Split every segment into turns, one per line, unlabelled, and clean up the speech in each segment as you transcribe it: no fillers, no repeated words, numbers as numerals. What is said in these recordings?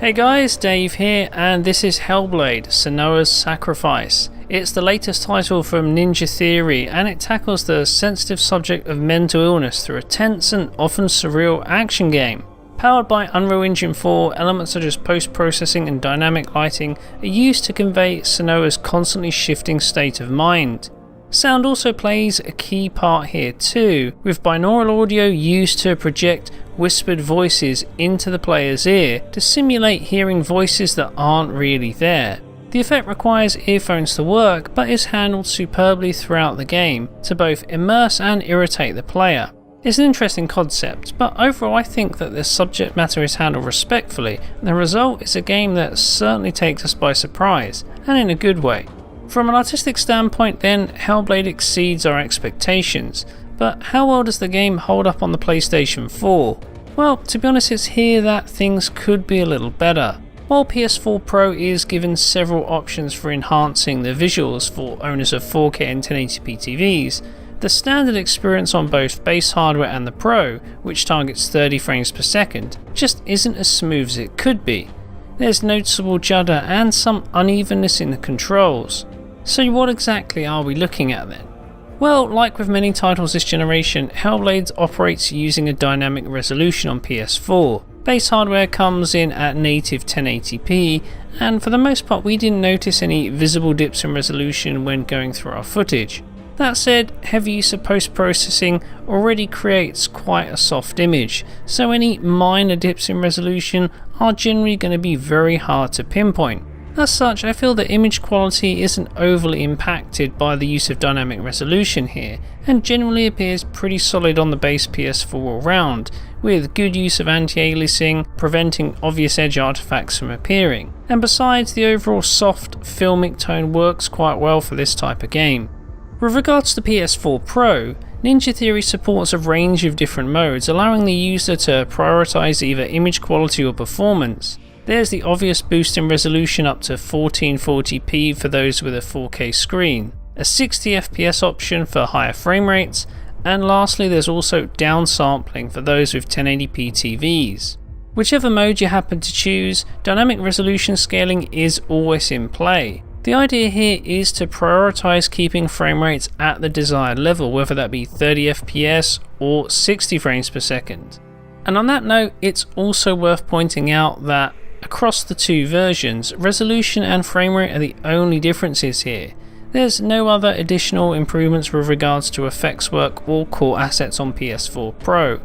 Hey guys, Dave here, and this is Hellblade, Senua's Sacrifice. It's the latest title from Ninja Theory, and it tackles the sensitive subject of mental illness through a tense and often surreal action game. Powered by Unreal Engine 4, elements such as post-processing and dynamic lighting are used to convey Senua's constantly shifting state of mind. Sound also plays a key part here too, with binaural audio used to project whispered voices into the player's ear to simulate hearing voices that aren't really there. The effect requires earphones to work, but is handled superbly throughout the game to both immerse and irritate the player. It's an interesting concept, but overall I think that the subject matter is handled respectfully, and the result is a game that certainly takes us by surprise, and in a good way. From an artistic standpoint then, Hellblade exceeds our expectations, but how well does the game hold up on the PlayStation 4? Well, to be honest, it's here that things could be a little better. While PS4 Pro is given several options for enhancing the visuals for owners of 4K and 1080p TVs, the standard experience on both base hardware and the Pro, which targets 30 frames per second, just isn't as smooth as it could be. There's noticeable judder and some unevenness in the controls. So what exactly are we looking at then? Well, like with many titles this generation, Hellblade operates using a dynamic resolution on PS4. Base hardware comes in at native 1080p, and for the most part we didn't notice any visible dips in resolution when going through our footage. That said, heavy use of post-processing already creates quite a soft image, so any minor dips in resolution are generally going to be very hard to pinpoint. As such, I feel that image quality isn't overly impacted by the use of dynamic resolution here, and generally appears pretty solid on the base PS4 all round, with good use of anti-aliasing, preventing obvious edge artifacts from appearing. And besides, the overall soft, filmic tone works quite well for this type of game. With regards to PS4 Pro, Ninja Theory supports a range of different modes, allowing the user to prioritize either image quality or performance. There's the obvious boost in resolution up to 1440p for those with a 4K screen, a 60 FPS option for higher frame rates, and lastly there's also downsampling for those with 1080p TVs. Whichever mode you happen to choose, dynamic resolution scaling is always in play. The idea here is to prioritize keeping frame rates at the desired level, whether that be 30 FPS or 60 frames per second. And on that note, it's also worth pointing out that across the two versions, resolution and frame rate are the only differences here. There's no other additional improvements with regards to effects work or core assets on PS4 Pro.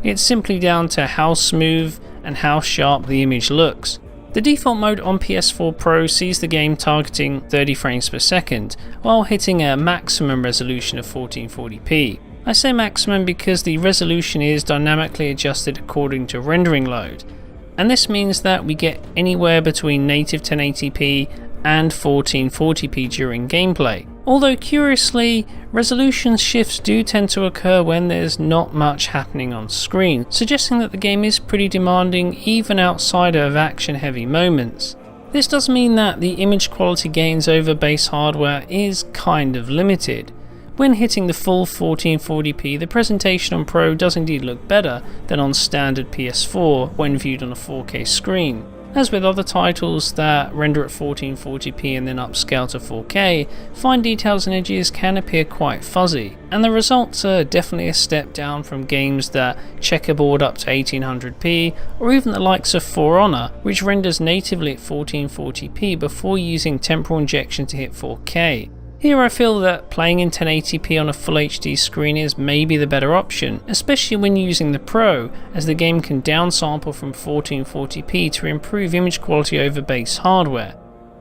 It's simply down to how smooth and how sharp the image looks. The default mode on PS4 Pro sees the game targeting 30 frames per second, while hitting a maximum resolution of 1440p. I say maximum because the resolution is dynamically adjusted according to rendering load, and this means that we get anywhere between native 1080p and 1440p during gameplay. Although curiously, resolution shifts do tend to occur when there's not much happening on screen, suggesting that the game is pretty demanding even outside of action heavy moments. This does mean that the image quality gains over base hardware is kind of limited. When hitting the full 1440p, the presentation on Pro does indeed look better than on standard PS4 when viewed on a 4K screen. As with other titles that render at 1440p and then upscale to 4K, fine details and edges can appear quite fuzzy, and the results are definitely a step down from games that checkerboard up to 1800p, or even the likes of For Honor, which renders natively at 1440p before using temporal injection to hit 4K. Here I feel that playing in 1080p on a full HD screen is maybe the better option, especially when using the Pro, as the game can downsample from 1440p to improve image quality over base hardware.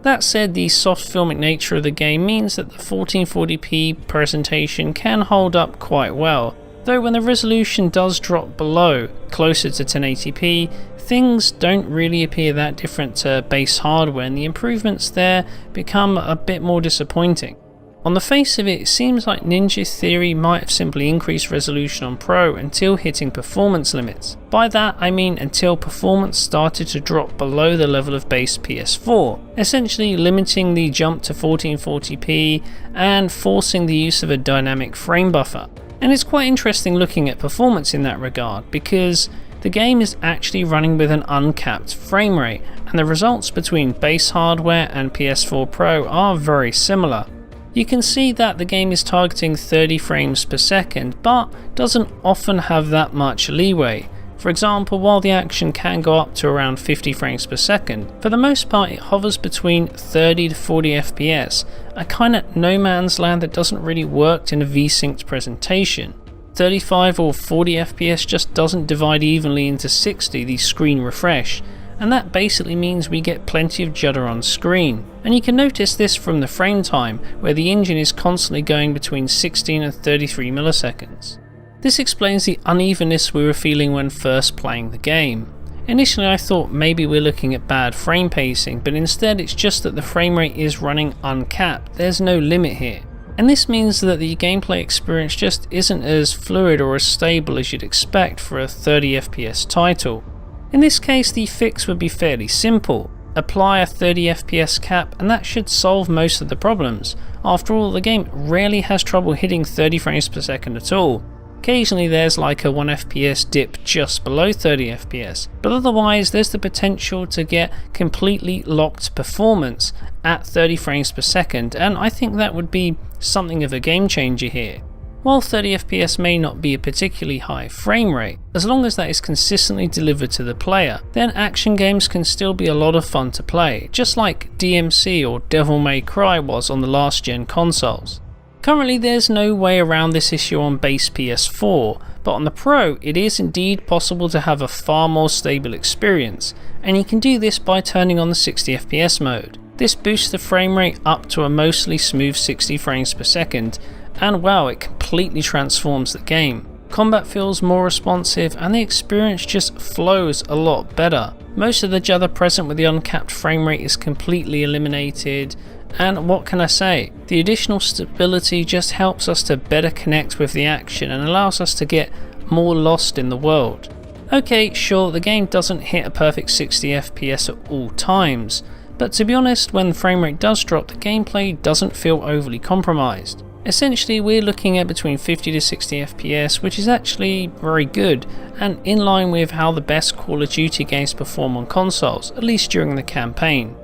That said, the soft filmic nature of the game means that the 1440p presentation can hold up quite well, though when the resolution does drop below, closer to 1080p, things don't really appear that different to base hardware, and the improvements there become a bit more disappointing. On the face of it, it seems like Ninja Theory might have simply increased resolution on Pro until hitting performance limits. By that I mean until performance started to drop below the level of base PS4, essentially limiting the jump to 1440p and forcing the use of a dynamic frame buffer. And it's quite interesting looking at performance in that regard, because the game is actually running with an uncapped frame rate, and the results between base hardware and PS4 Pro are very similar. You can see that the game is targeting 30 frames per second, but doesn't often have that much leeway. For example, while the action can go up to around 50 frames per second, for the most part it hovers between 30 to 40 FPS, a kind of no man's land that doesn't really work in a V-synced presentation. 35 or 40 FPS just doesn't divide evenly into 60, the screen refresh, and that basically means we get plenty of judder on screen. And you can notice this from the frame time, where the engine is constantly going between 16 and 33 milliseconds. This explains the unevenness we were feeling when first playing the game. Initially I thought maybe we're looking at bad frame pacing, but instead it's just that the frame rate is running uncapped, there's no limit here. And this means that the gameplay experience just isn't as fluid or as stable as you'd expect for a 30 FPS title. In this case, the fix would be fairly simple. Apply a 30 FPS cap and that should solve most of the problems. After all, the game rarely has trouble hitting 30 frames per second at all. Occasionally there's like a 1 FPS dip just below 30 FPS, but otherwise there's the potential to get completely locked performance at 30 frames per second, and I think that would be something of a game changer here. While 30 FPS may not be a particularly high frame rate, as long as that is consistently delivered to the player, then action games can still be a lot of fun to play, just like DMC or Devil May Cry was on the last gen consoles. Currently there's no way around this issue on base PS4, but on the Pro it is indeed possible to have a far more stable experience, and you can do this by turning on the 60 FPS mode. This boosts the frame rate up to a mostly smooth 60 frames per second, and wow, it completely transforms the game. Combat feels more responsive and the experience just flows a lot better. Most of the judder present with the uncapped frame rate is completely eliminated, and what can I say? The additional stability just helps us to better connect with the action and allows us to get more lost in the world. Okay, sure, the game doesn't hit a perfect 60 FPS at all times, but to be honest, when the frame rate does drop, the gameplay doesn't feel overly compromised. Essentially, we're looking at between 50 to 60 FPS, which is actually very good, and in line with how the best Call of Duty games perform on consoles, at least during the campaign.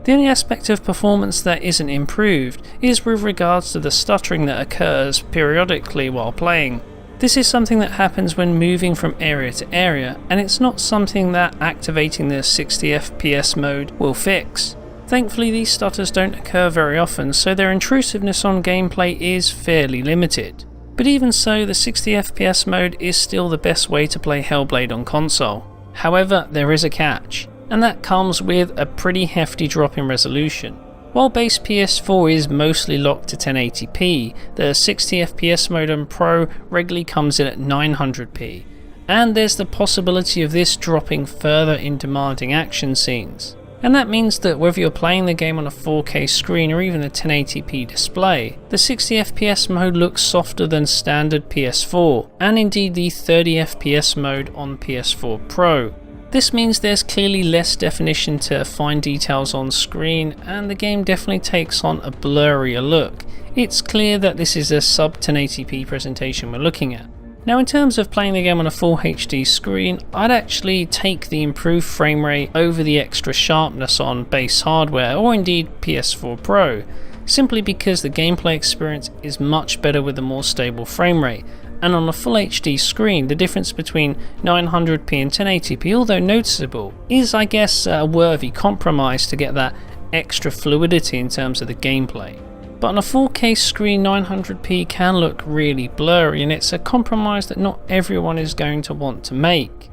The only aspect of performance that isn't improved is with regards to the stuttering that occurs periodically while playing. This is something that happens when moving from area to area, and it's not something that activating the 60 FPS mode will fix. Thankfully these stutters don't occur very often, so their intrusiveness on gameplay is fairly limited. But even so, the 60 FPS mode is still the best way to play Hellblade on console. However, there is a catch, and that comes with a pretty hefty drop in resolution. While base PS4 is mostly locked to 1080p, the 60 FPS mode on Pro regularly comes in at 900p, and there's the possibility of this dropping further in demanding action scenes. And that means that whether you're playing the game on a 4K screen or even a 1080p display, the 60 FPS mode looks softer than standard PS4, and indeed the 30 FPS mode on PS4 Pro. This means there's clearly less definition to fine details on screen, and the game definitely takes on a blurrier look. It's clear that this is a sub 1080p presentation we're looking at. Now in terms of playing the game on a full HD screen, I'd actually take the improved frame rate over the extra sharpness on base hardware or indeed PS4 Pro, simply because the gameplay experience is much better with a more stable frame rate. And on a full HD screen, the difference between 900p and 1080p, although noticeable, is I guess a worthy compromise to get that extra fluidity in terms of the gameplay. But on a 4K screen, 900p can look really blurry, and it's a compromise that not everyone is going to want to make.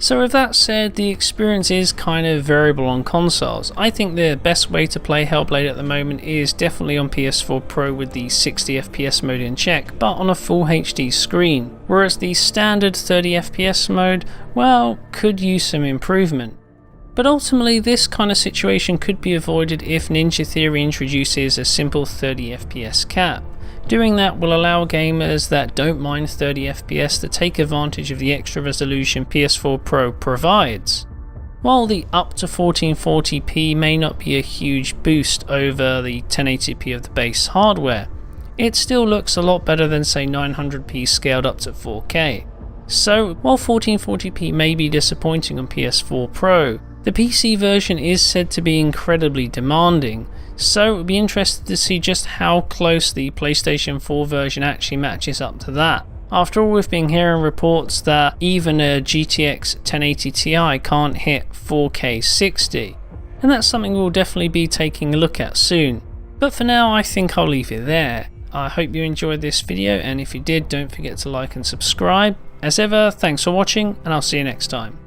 So with that said, the experience is kind of variable on consoles. I think the best way to play Hellblade at the moment is definitely on PS4 Pro with the 60 FPS mode in check, but on a full HD screen, whereas the standard 30 FPS mode, well, could use some improvement. But ultimately this kind of situation could be avoided if Ninja Theory introduces a simple 30 FPS cap. Doing that will allow gamers that don't mind 30 FPS to take advantage of the extra resolution PS4 Pro provides. While the up to 1440p may not be a huge boost over the 1080p of the base hardware, it still looks a lot better than say 900p scaled up to 4K. So while 1440p may be disappointing on PS4 Pro, the PC version is said to be incredibly demanding, so it would be interesting to see just how close the PlayStation 4 version actually matches up to that. After all, we've been hearing reports that even a GTX 1080 Ti can't hit 4K 60, and that's something we'll definitely be taking a look at soon. But for now, I think I'll leave it there. I hope you enjoyed this video, and if you did, don't forget to like and subscribe. As ever, thanks for watching, and I'll see you next time.